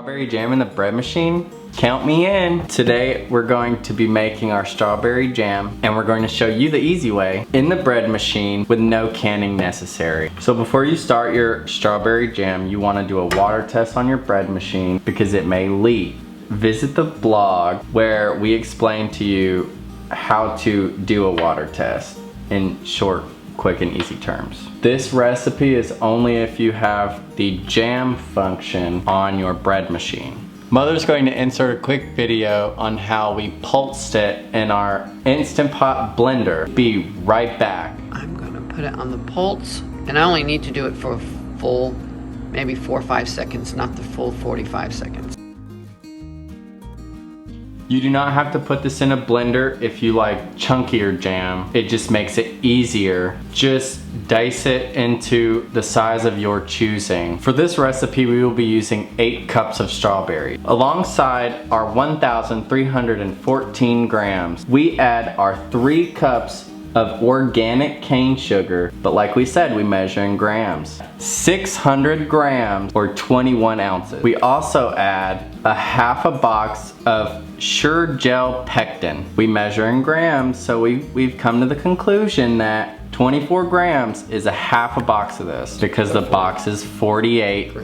strawberry jam in the bread machine? Count me in. Today we're going to be making our strawberry jam and we're going to show you the easy way in the bread machine with no canning necessary. So before you start your strawberry jam, you want to do a water test on your bread machine because it may leak. Visit the blog where we explain to you how to do a water test in short, quick and easy terms. This recipe is only if you have the jam function on your bread machine. Mother's going to insert a quick video on how we pulsed it in our InstantPot blender. Be right back. I'm gonna put it on the pulse, and I only need to do it for a full, maybe 4 or 5 seconds, not the full 45 seconds. You do not have to put this in a blender if you like chunkier jam. It just makes it easier. Just dice it into the size of your choosing. For this recipe, we will be using 8 cups of strawberry. Alongside our 1,314 grams, we add our 3 cups of organic cane sugar, but like we said, we measure in grams. 600 grams or 21 ounces. We also add a half a box of SureJell Pectin. We measure in grams, so we've come to the conclusion that 24 grams is a half a box of this because the box is 48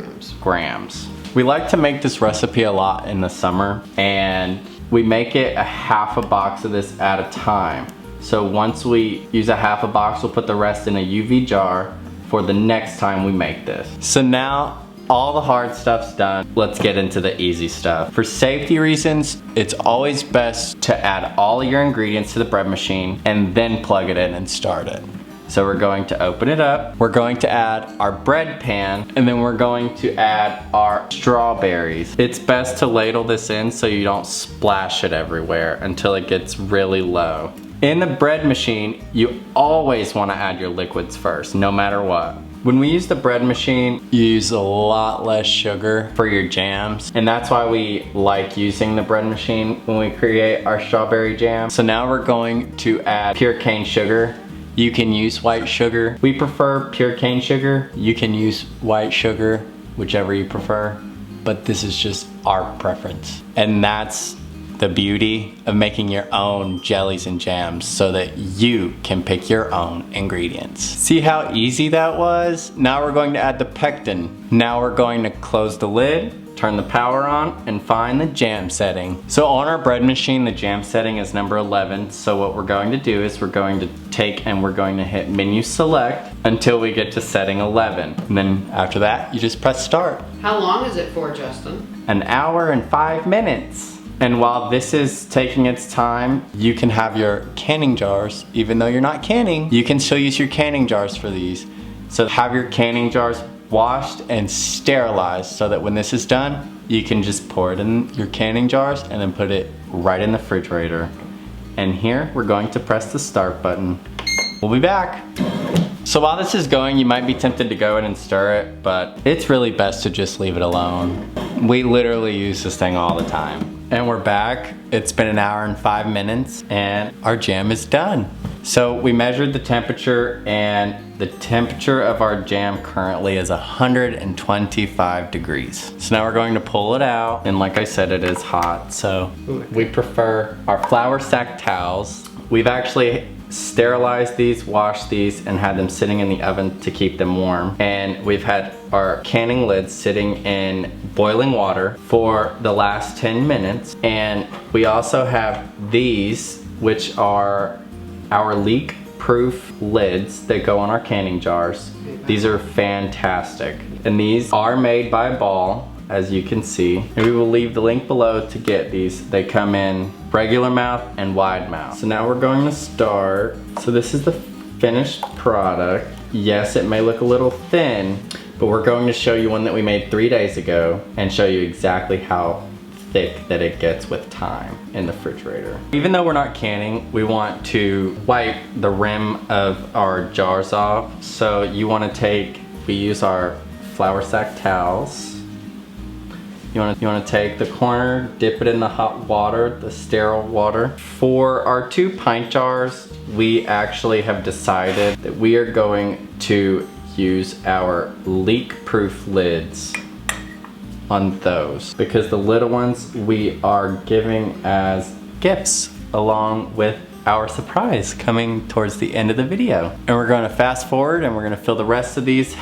grams. We like to make this recipe a lot in the summer, and we make it a half a box of this at a time. So once we use a half a box, we'll put the rest in a UV jar for the next time we make this. So now all the hard stuff's done. Let's get into the easy stuff. For safety reasons, it's always best to add all your ingredients to the bread machine and then plug it in and start it. So we're going to open it up. We're going to add our bread pan, and then we're going to add our strawberries. It's best to ladle this in so you don't splash it everywhere until it gets really low. In the bread machine, you always want to add your liquids first, no matter what. When we use the bread machine, you use a lot less sugar for your jams, and that's why we like using the bread machine when we create our strawberry jam. So now we're going to add pure cane sugar. You can use white sugar. We prefer pure cane sugar. You can use white sugar, whichever you prefer, but this is just our preference. And that's the beauty of making your own jellies and jams so that you can pick your own ingredients. See how easy that was? Now we're going to add the pectin. Now we're going to close the lid, turn the power on, and find the jam setting. So on our bread machine, the jam setting is number 11. So what we're going to do is we're going to take and we're going to hit menu select until we get to setting 11. And then after that, you just press start. How long is it for, Justin? 1 hour and 5 minutes. And while this is taking its time, you can have your canning jars. Even though you're not canning, you can still use your canning jars for these. So have your canning jars washed and sterilized so that when this is done, you can just pour it in your canning jars and then put it right in the refrigerator. And here, we're going to press the start button. We'll be back. So while this is going, you might be tempted to go in and stir it, but it's really best to just leave it alone. We literally use this thing all the time. And we're back. It's been 1 hour and 5 minutes and our jam is done. So we measured the temperature, and the temperature of our jam currently is 125 degrees. So now we're going to pull it out, and like I said, it is hot. So we prefer our flour sack towels. We've actually sterilized these, washed these, and had them sitting in the oven to keep them warm. And we've had our canning lids sitting in boiling water for the last 10 minutes. And we also have these, which are our leak-proof lids that go on our canning jars. These are fantastic. And these are made by Ball, as you can see. And we will leave the link below to get these. They come in regular mouth and wide mouth. So now we're going to start. So this is the finished product. Yes, it may look a little thin, but we're going to show you one that we made 3 days ago and show you exactly how thick that it gets with time in the refrigerator. Even though we're not canning, we want to wipe the rim of our jars off. So you want to we use our flour sack towels. You want to take the corner, dip it in the hot water, the sterile water. For our 2 pint jars, we actually have decided that we are going to use our leak-proof lids. on those because the little ones we are giving as gifts along with our surprise coming towards the end of the video. And we're going to fast forward and we're going to fill the rest of these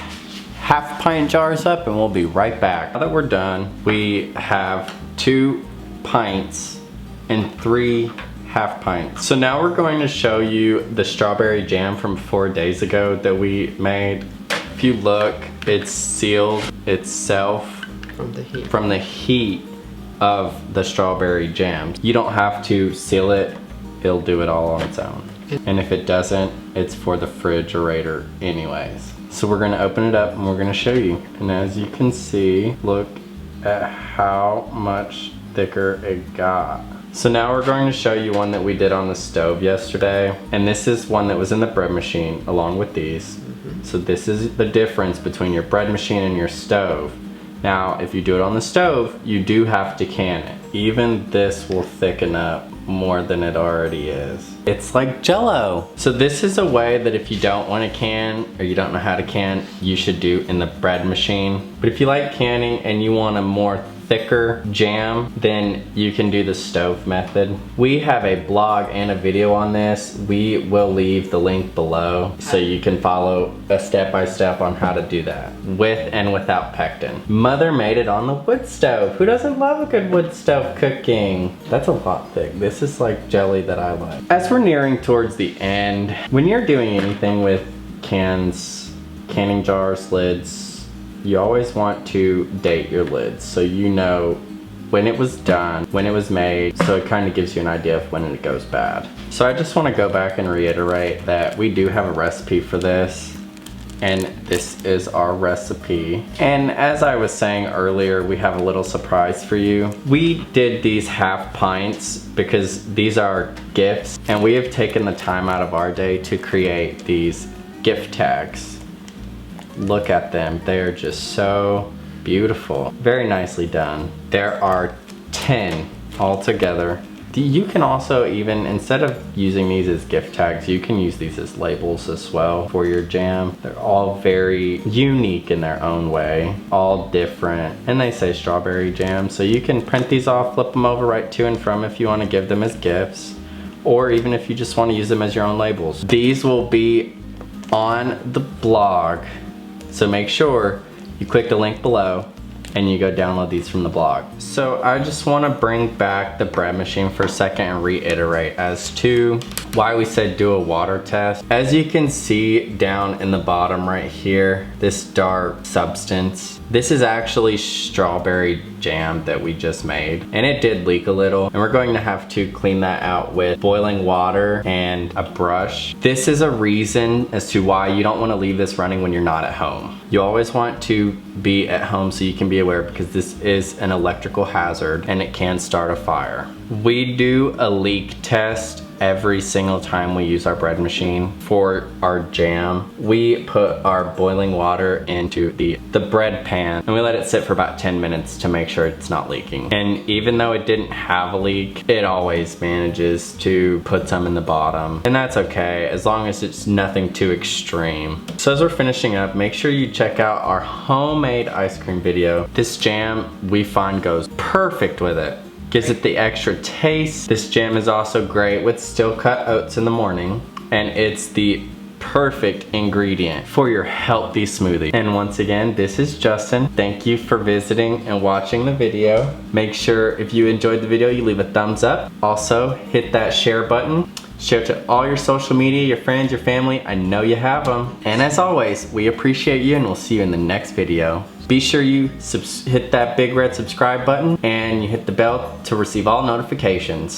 half pint jars up and we'll be right back. Now that we're done, we have 2 pints and 3 half pints. So now we're going to show you the strawberry jam from 4 days ago that we made. If you look, it's sealed itself from the heat of the strawberry jam. You don't have to seal it, it'll do it all on its own. And if it doesn't, it's for the refrigerator anyways. So we're gonna open it up and we're gonna show you. And as you can see, look at how much thicker it got. So now we're going to show you one that we did on the stove yesterday. And this is one that was in the bread machine along with these. So this is the difference between your bread machine and your stove. Now, if you do it on the stove, you do have to can it. Even this will thicken up more than it already is. It's like Jell-O. So this is a way that if you don't want to can or you don't know how to can, you should do in the bread machine. But if you like canning and you want a more thicker jam, then you can do the stove method. We have a blog and a video on this. We will leave the link below so you can follow a step-by-step on how to do that with and without pectin. Mother made it on the wood stove. Who doesn't love a good wood stove cooking? That's a lot thick. This is like jelly that I like. As we're nearing towards the end, when you're doing anything with cans, canning jars, lids, you always want to date your lids so you know when it was done, when it was made, so it kind of gives you an idea of when it goes bad. So I just want to go back and reiterate that we do have a recipe for this, and this is our recipe. And as I was saying earlier, we have a little surprise for you. We did these half pints because these are gifts, and we have taken the time out of our day to create these gift tags. Look at them, they are just so beautiful. Very nicely done. There are 10 altogether. You can also even, instead of using these as gift tags, you can use these as labels as well for your jam. They're all very unique in their own way, all different. And they say strawberry jam, so you can print these off, flip them over right to and from if you want to give them as gifts, or even if you just want to use them as your own labels. These will be on the blog. So make sure you click the link below and you go download these from the blog. So I just want to bring back the bread machine for a second and reiterate as to why we said do a water test. As you can see down in the bottom right here, this dark substance, this is actually strawberry jam that we just made, and it did leak a little, and we're going to have to clean that out with boiling water and a brush. This is a reason as to why you don't want to leave this running when you're not at home. You always want to be at home so you can be aware, because this is an electrical hazard and it can start a fire. We do a leak test every single time we use our bread machine for our jam. We put our boiling water into the bread pan and we let it sit for about 10 minutes to make sure it's not leaking. And even though it didn't have a leak, it always manages to put some in the bottom. And that's okay, as long as it's nothing too extreme. So as we're finishing up, make sure you check out our homemade ice cream video. This jam we find goes perfect with it. Gives it the extra taste. This jam is also great with still cut oats in the morning, and it's the perfect ingredient for your healthy smoothie. And once again, this is Justin. Thank you for visiting and watching the video. Make sure if you enjoyed the video, you leave a thumbs up. Also, hit that share button. Share to all your social media, your friends, your family. I know you have them. And as always, we appreciate you, and we'll see you in the next video. Be sure you hit that big red subscribe button and you hit the bell to receive all notifications.